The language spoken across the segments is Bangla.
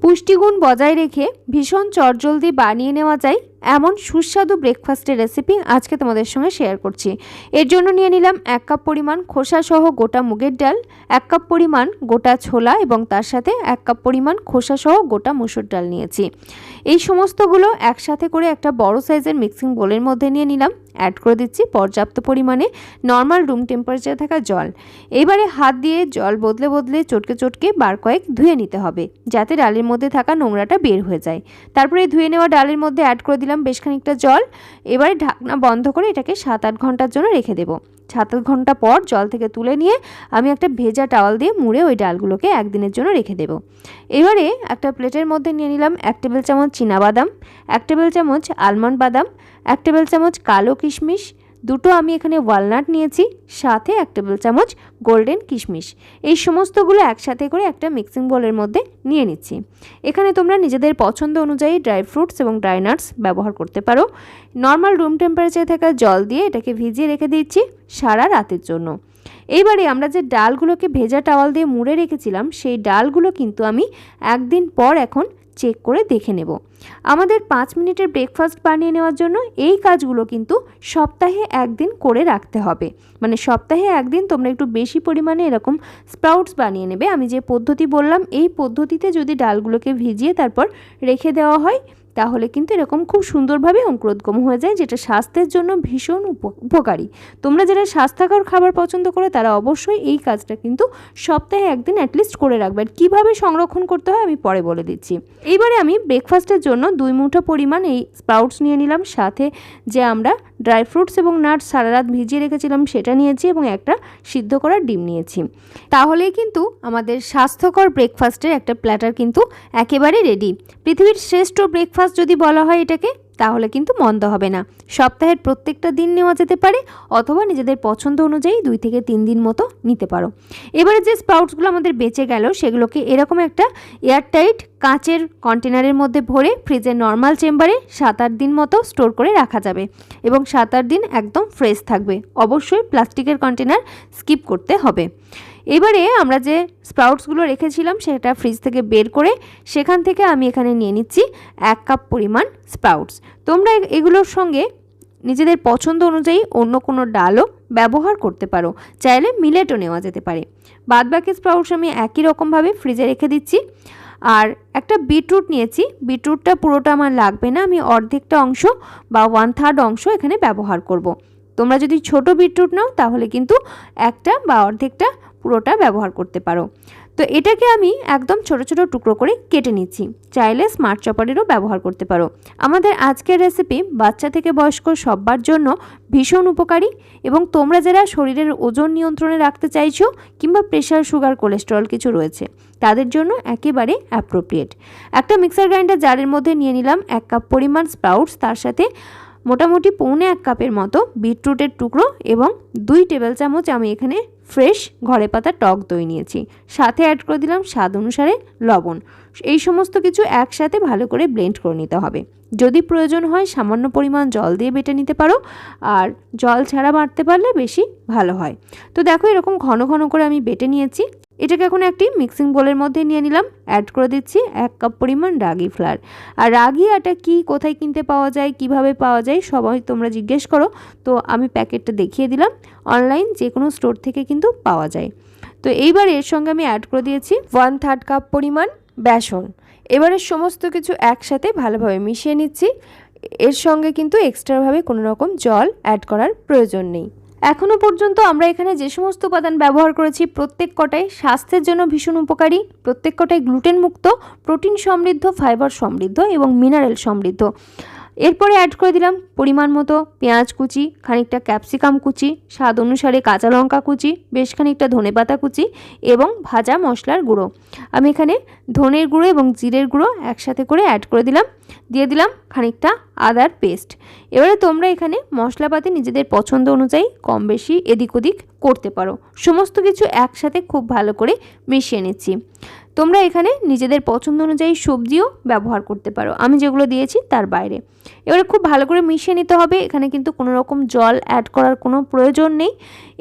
পুষ্টিগুণ বজায় রেখে ভীষণ চটজলদি বানিয়ে নেওয়া যায় এমন সুস্বাদু ব্রেকফাস্টের রেসিপি আজকে তোমাদের সঙ্গে শেয়ার করছি। এর জন্য নিয়ে নিলাম 1 কাপ পরিমাণ খোসা সহ গোটা মুগের ডাল, 1 কাপ পরিমাণ গোটা ছোলা এবং তার সাথে 1 কাপ পরিমাণ খোসা সহ গোটা মসুর ডাল নিয়েছি। এই সমস্তগুলো একসাথে করে একটা বড় সাইজের মিক্সিং বোলের মধ্যে নিয়ে নিলাম। অ্যাড করে দিচ্ছি পর্যাপ্ত পরিমাণে নর্মাল রুম টেম্পারেচারে থাকা জল। এবারে হাত দিয়ে জল বদলে বদলে চটকে চটকে বার কয়েক ধুয়ে নিতে হবে, যাতে ডালের মধ্যে থাকা নোংরাটা বের হয়ে যায়। তারপরে ধুয়ে নেওয়া ডালের মধ্যে অ্যাড করে দিলাম বেশ খানিকটা জল। এবারে ঢাকনা বন্ধ করে এটাকে 7-8 ঘন্টার জন্য রেখে দেবো। 7-8 ঘন্টা পর জল থেকে তুলে নিয়ে আমি একটা ভেজা টাওয়াল দিয়ে মুড়ে ওই ডালগুলোকে একদিনের জন্য রেখে দেবো। এবারে একটা প্লেটের মধ্যে নিয়ে নিলাম 1 টেবিল চামচ চীনাবাদাম, 1 টেবিল চামচ আলমন্ড বাদাম, 1 টেবিল চামচ কালো কিশমিশ, দুটো আমি এখানে ওয়ালনাট নিয়েছি, সাথে 1 টেবিল চামচ গোল্ডেন কিশমিশ। এই সমস্তগুলো একসাথে করে একটা মিক্সিং বোলের মধ্যে নিয়ে নিচ্ছি। এখানে তোমরা নিজেদের পছন্দ অনুযায়ী ড্রাই ফ্রুটস এবং ড্রাই নাটস ব্যবহার করতে পারো। নর্মাল রুম টেম্পারেচারে থাকা জল দিয়ে এটাকে ভিজিয়ে রেখে দিচ্ছি সারা রাতের জন্য। এইবারে আমরা যে ডালগুলোকে ভেজা টাওয়াল দিয়ে মুড়ে রেখেছিলাম সেই ডালগুলো কিন্তু আমি একদিন পর এখন চেক করে দেখে নেব। আমাদের 5 মিনিটের ব্রেকফাস্ট বানিয়ে নেওয়ার জন্য এই কাজগুলো কিন্তু সপ্তাহে একদিন করে রাখতে হবে। মানে সপ্তাহে একদিন তোমরা একটু বেশি পরিমাণে এরকম স্প্রাউটস বানিয়ে নেবে। আমি যে পদ্ধতি বললাম এই পদ্ধতিতে যদি ডালগুলোকে ভিজিয়ে তারপর রেখে দেওয়া হয় তাহলে কিন্তু এরকম খুব সুন্দরভাবে অঙ্কুরোদ্গম হয়ে যায়, যেটা স্বাস্থ্যের জন্য ভীষণ উপকারী। তোমরা যারা স্বাস্থ্যকর খাবার পছন্দ করো তারা অবশ্যই এই কাজটা কিন্তু সপ্তাহে একদিন অ্যাটলিস্ট করে রাখবে। আর কীভাবে সংরক্ষণ করতে হয় আমি পরে বলে দিচ্ছি। এইবারে আমি ব্রেকফাস্টের জন্য 2 মুঠো পরিমাণ এই স্প্রাউটস নিয়ে নিলাম, সাথে যে আমরা ড্রাই ফ্রুটস এবং নাটস সারা রাত ভিজিয়ে রেখেছিলাম সেটা নিয়েছি এবং একটা সিদ্ধ করা ডিম নিয়েছি। তাহলেই কিন্তু আমাদের স্বাস্থ্যকর ব্রেকফাস্টের একটা প্ল্যাটার কিন্তু একেবারে রেডি। পৃথিবীর শ্রেষ্ঠ ব্রেকফাস্ট যদি বলা হয় এটাকে, তাহলে কিন্তু মন্দ হবে না। সপ্তাহের প্রত্যেকটা দিন নেওয়া যেতে পারে অথবা নিজেদের পছন্দ অনুযায়ী 2 থেকে 3 দিন মতো নিতে পারো। এবারে যে স্প্রাউটসগুলো আমাদের বেঁচে গেল সেগুলোকে এরকম একটা এয়ারটাইট কাঁচের কন্টেনারের মধ্যে ভরে ফ্রিজের নর্মাল চেম্বারে 7-8 দিন মতো স্টোর করে রাখা যাবে এবং 7-8 দিন একদম ফ্রেশ থাকবে। অবশ্যই প্লাস্টিকের কন্টেনার স্কিপ করতে হবে। এবারে আমরা যে স্প্রাউটসগুলো রেখেছিলাম সেটা ফ্রিজ থেকে বের করে সেখান থেকে আমি এখানে নিয়ে নিচ্ছি 1 কাপ পরিমাণ স্প্রাউটস। তোমরা এগুলোর সঙ্গে নিজেদের পছন্দ অনুযায়ী অন্য কোনো ডালও ব্যবহার করতে পারো, চাইলে মিলেটও নেওয়া যেতে পারে। বাদবাকি স্প্রাউটস আমি একই রকমভাবে ফ্রিজে রেখে দিচ্ছি। আর একটা বিটরুট নিয়েছি, বিটরুটটা পুরোটা আমার লাগবে না, আমি অর্ধেকটা অংশ বা 1/3 অংশ এখানে ব্যবহার করব। তোমরা যদি ছোট বিটরুট নাও তাহলে কিন্তু একটা বা অর্ধেকটা পুরোটা ব্যবহার করতে পারো। তো এটাকে আমি একদম ছোট ছোট টুকরো করে কেটে নিচ্ছি, চাইলে স্মার্ট চপারেরও ব্যবহার করতে পারো। আমাদের আজকের রেসিপি বাচ্চা থেকে বয়স্ক সবার জন্য ভীষণ উপকারী এবং তোমরা যারা শরীরের ওজন নিয়ন্ত্রণে রাখতে চাইছো কিংবা প্রেশার, সুগার, কোলেস্টেরল কিছু রয়েছে তাদের জন্য একেবারে অ্যাপ্রোপ্রিয়েট। একটা মিক্সার গ্রাইন্ডার জারের মধ্যে নিয়ে নিলাম 1 কাপ পরিমাণ স্প্রাউটস, তার সাথে মোটামুটি 1.25 কাপের মতো বিটরুটের টুকরো এবং 2 টেবিল চামচ আমি এখানে ফ্রেশ ঘরে পাতা টক দই নিয়েছি, সাথে অ্যাড করে দিলাম স্বাদ অনুসারে লবণ। এই সমস্ত কিছু একসাথে ভালো করে ব্লেন্ড করে নিতে হবে। যদি প্রয়োজন হয় সামান্য পরিমাণ জল দিয়ে বেটে নিতে পারো, আর জল ছাড়া বাটতে পারলে বেশি ভালো হয়। তো দেখো এরকম ঘন ঘন করে আমি বেটে নিয়েছি। এটাকে এখন একটি মিক্সিং বোলের মধ্যে নিয়ে নিলাম। অ্যাড করে দিচ্ছি 1 কাপ পরিমাণ রাগি ফ্লাওয়ার। আর রাগি আটা কি, কোথায় কিনতে পাওয়া যায়, কিভাবে পাওয়া যায় সবাই তোমরা জিজ্ঞেস করো, তো আমি প্যাকেটটা দেখিয়ে দিলাম। অনলাইন যে কোনো স্টোর থেকে কিন্তু পাওয়া যায়। তো এইবার এর সঙ্গে আমি অ্যাড করে দিয়েছি 1/3 কাপ পরিমাণ বেসন। এবারে সমস্ত কিছু একসাথে ভালোভাবে মিশিয়ে নিচ্ছি। এর সঙ্গে কিন্তু এক্সট্রাভাবে কোনো রকম জল অ্যাড করার প্রয়োজন নেই। এখনও পর্যন্ত আমরা এখানে যে সমস্ত উপাদান ব্যবহার করেছি প্রত্যেক কটাই স্বাস্থ্যের জন্য ভীষণ উপকারী, প্রত্যেক কটাই গ্লুটেন মুক্ত, প্রোটিন সমৃদ্ধ, ফাইবার সমৃদ্ধ এবং মিনারেল সমৃদ্ধ। এরপরে অ্যাড করে দিলাম পরিমাণ মতো পেঁয়াজ কুচি, খানিকটা ক্যাপসিকাম কুচি, স্বাদ অনুসারে কাঁচা লঙ্কা কুচি, বেশ খানিকটা ধনেপাতা কুচি এবং ভাজা মশলার গুঁড়ো। আমি এখানে ধনের গুঁড়ো এবং জিরের গুঁড়ো একসাথে করে অ্যাড করে দিলাম। দিয়ে দিলাম খানিকটা আদার পেস্ট। এবারে তোমরা এখানে মশলাপাতি নিজেদের পছন্দ অনুযায়ী কম বেশি এদিক ওদিক করতে পারো। সমস্ত কিছু একসাথে খুব ভালো করে মিশিয়ে নিচ্ছি। তোমরা এখানে নিজেদের পছন্দ অনুযায়ী সবজিও ব্যবহার করতে পারো, আমি যেগুলো দিয়েছি তার বাইরে। এবারে খুব ভালো করে মিশিয়ে নিতে হবে। এখানে কিন্তু কোনো রকম জল অ্যাড করার কোনো প্রয়োজন নেই।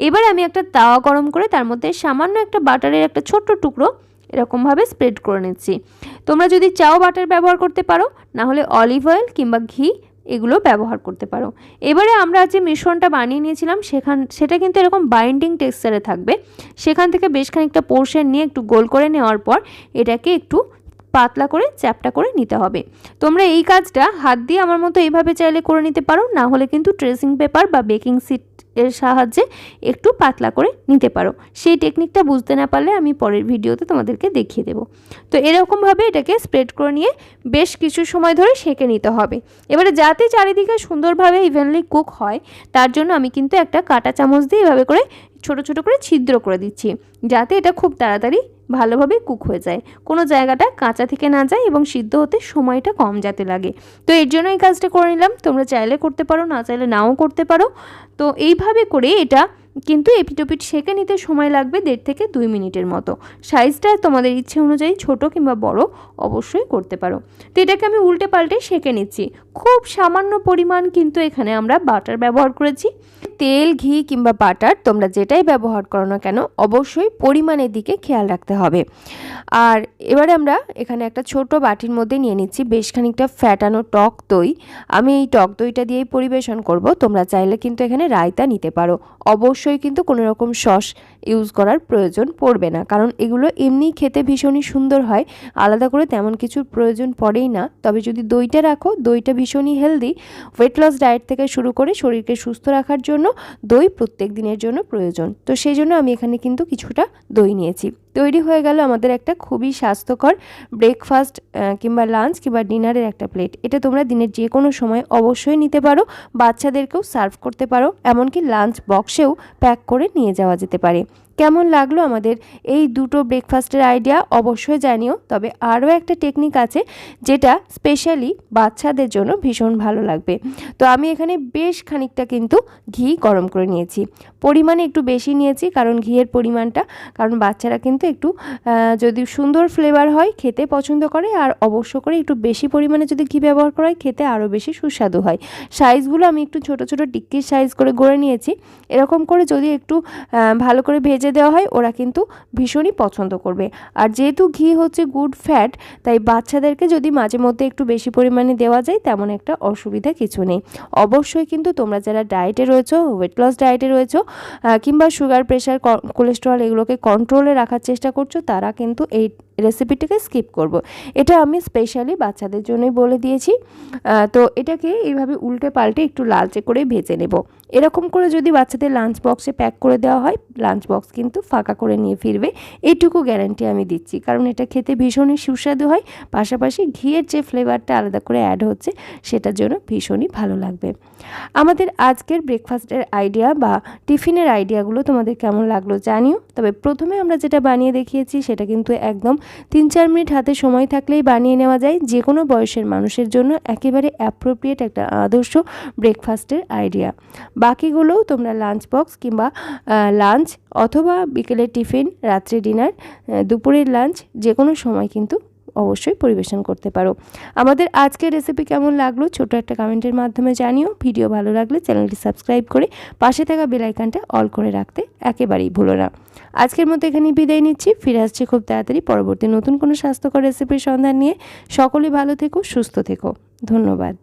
এবারে আমি একটা তাওয়া গরম করে তার মধ্যে সামান্য একটা বাটারের একটা ছোট্ট টুকরো এরকমভাবে স্প্রেড করে নিচ্ছি। তোমরা যদি চাও বাটার ব্যবহার করতে পারো, না হলে অলিভ অয়েল কিংবা ঘি এগুলো ব্যবহার করতে পারো। এবারে আমরা যে মিশ্রণটা বানিয়ে নিয়েছিলাম সেটা কিন্তু এরকম বাইন্ডিং টেক্সচারে থাকবে। সেখান থেকে বেশ খানিকটা পোর্শন নিয়ে একটু গোল করে নেওয়ার পর এটাকে একটু পাতলা করে চ্যাপটা করে নিতে হবে। তোমরা এই কাজটা হাত দিয়ে আমার মতো এইভাবে চাইলে করে নিতে পারো, না হলে কিন্তু ট্রেসিং পেপার বা বেকিং শিট এর সাহায্যে একটু পাতলা করে নিতে পারো। সেই টেকনিকটা বুঝতে না পারলে আমি পরের ভিডিওতে তোমাদেরকে দেখিয়ে দেবো। তো এরকমভাবে এটাকে স্প্রেড করে নিয়ে বেশ কিছু সময় ধরে সেঁকে নিতে হবে। এবারে যাতে চারিদিকে সুন্দরভাবে ইভেনলি কুক হয় তার জন্য আমি কিন্তু একটা কাঁটা চামচ দিয়ে এভাবে করে ছোট ছোট করে ছিদ্র করে দিচ্ছি, যাতে এটা খুব তাড়াতাড়ি ভালোভাবে কুক হয়ে যায়, কোনো জায়গাটা কাঁচা থেকে না যায় এবং সিদ্ধ হতে সময়টা কম যাতে লাগে। তো এর জন্য এই কাজটা করে নিলাম। তোমরা চাইলে করতে পারো, না চাইলে নাও করতে পারো। তো এইভাবে করে এটা কিন্তু এপিটোপিট সেঁকে নিতে সময় লাগবে 1.5 থেকে 2 মিনিটের মতো। সাইজটা তোমাদের ইচ্ছে অনুযায়ী ছোট কিংবা বড় অবশ্যই করতে পারো। তো এটাকে আমি উল্টে পাল্টে সেঁকে নিচ্ছি। খুব সামান্য পরিমাণ কিন্তু এখানে আমরা বাটার ব্যবহার করেছি। তেল, ঘি কিংবা বাটার তোমরা যেটাই ব্যবহার করো না কেন অবশ্যই পরিমাণের দিকে খেয়াল রাখতে হবে। আর এবারে আমরা এখানে একটা ছোট বাটির মধ্যে নিয়ে নিচ্ছি বেশ খানিকটা ফ্যাটানো টক দই। আমি এই টক দইটা দিয়েই পরিবেশন করব। তোমরা চাইলে কিন্তু এখানে রায়তা নিতে পারো। অবশ্যই কিন্তু কোনো রকম সস ইউজ করার প্রয়োজন পড়বে না, কারণ এগুলো এমনি খেতে ভীষণই সুন্দর হয়, আলাদা করে তেমন কিছুর প্রয়োজন পড়েই না। তবে যদি দইটা রাখো, দইটা ভীষণই হেলদি। ওয়েট লস ডায়েট থেকে শুরু করে শরীরকে সুস্থ রাখার জন্য দই প্রত্যেক দিনের জন্য প্রয়োজন। তো সেই জন্য আমি এখানে কিন্তু কিছুটা দই নিয়েছি। তৈরি হয়ে গেল আমাদের একটা খুবই স্বাস্থ্যকর ব্রেকফাস্ট কিংবা লাঞ্চ কিংবা ডিনারের একটা প্লেট। এটা তোমরা দিনের যে কোনো সময় অবশ্যই নিতে পারো, বাচ্চাদেরকেও সার্ভ করতে পারো, এমনকি লাঞ্চ বক্সেও প্যাক করে নিয়ে যাওয়া যেতে পারে। কেমন লাগলো আমাদের এই দুটো ব্রেকফাস্টের আইডিয়া অবশ্যই জানিও। তবে আরও একটা টেকনিক আছে যেটা স্পেশালি বাচ্চাদের জন্য ভীষণ ভালো লাগবে। তো আমি এখানে বেশ খানিকটা কিন্তু ঘি গরম করে নিয়েছি। পরিমাণে একটু বেশি নিয়েছি কারণ ঘিয়ের পরিমাণটা, কারণ বাচ্চারা কিন্তু একটু যদি সুন্দর ফ্লেভার হয় খেতে পছন্দ করে, আর অবশ্য করে একটু বেশি পরিমাণে যদি ঘি ব্যবহার করা হয় খেতে আরও বেশি সুস্বাদু হয়। সাইজগুলো আমি একটু ছোট ছোট টিক্কির সাইজ করে গড়ে নিয়েছি। এরকম করে যদি একটু ভালো করে ভেজে দেওয়া হয় ওরা কিন্তু ভীষণই পছন্দ করবে। আর যেহেতু ঘি হচ্ছে গুড ফ্যাট, তাই বাচ্চাদেরকে যদি মাঝে মধ্যে একটু বেশি পরিমাণে দেওয়া যায় তেমন একটা অসুবিধা কিছু নেই। অবশ্যই কিন্তু তোমরা যারা ডায়েটে রয়েছো, ওয়েট লস ডায়েটে রয়েছো কিংবা সুগার, প্রেশার, কোলেস্টেরল এগুলোকে কন্ট্রোলে রাখার চেষ্টা করছো, তারা কিন্তু এই রেসিপিটাকে স্কিপ করব। এটা আমি স্পেশালি বাচ্চাদের জন্যই বলে দিয়েছি। তো এটাকে এইভাবে উল্টে পাল্টে একটু লালচে করে ভেজে নেব। এরকম করে যদি বাচ্চাদের লাঞ্চ বক্সে প্যাক করে দেওয়া হয়, লাঞ্চ বক্স কিন্তু ফাঁকা করে নিয়ে ফিরবে, এইটুকু গ্যারান্টি আমি দিচ্ছি। কারণ এটা খেতে ভীষণই সুস্বাদু হয়, পাশাপাশি ঘিয়ের যে ফ্লেভারটা আলাদা করে অ্যাড হচ্ছে সেটার জন্য ভীষণই ভালো লাগবে। আমাদের আজকের ব্রেকফাস্টের আইডিয়া বা টিফিনের আইডিয়াগুলো তোমাদের কেমন লাগলো জানিও। তবে প্রথমে আমরা যেটা বানিয়ে দেখিয়েছি সেটা কিন্তু একদম 3-4 মিনিট হাতে সময় থাকলেই বানিয়ে নেওয়া যায়, যে কোনো বয়সের মানুষের জন্য একেবারে অ্যাপ্রোপ্রিয়েট একটা আদর্শ ব্রেকফাস্টের আইডিয়া। বাকিগুলোও তোমরা লাঞ্চ বক্স কিংবা লাঞ্চ অথবা বিকেলের টিফিন, রাত্রে ডিনার, দুপুরের লাঞ্চ যে কোনো সময় কিন্তু অবশ্যই পরিবেশন করতে পারো। আমাদের আজকের রেসিপি কেমন লাগলো ছোট একটা কমেন্টের মাধ্যমে জানিও। ভিডিও ভালো লাগলে চ্যানেলটি সাবস্ক্রাইব করে পাশে থাকা বেল আইকনটা অল করে রাখতে একেবারেই ভুলো না। আজকের মতো এখানেই বিদায় নিচ্ছি। ফিরে আসছি খুব তাড়াতাড়ি পরবর্তী নতুন কোনো স্বাস্থ্যকর রেসিপির সন্ধান নিয়ে। সকলে ভালো থেকো, সুস্থ থেকো। ধন্যবাদ।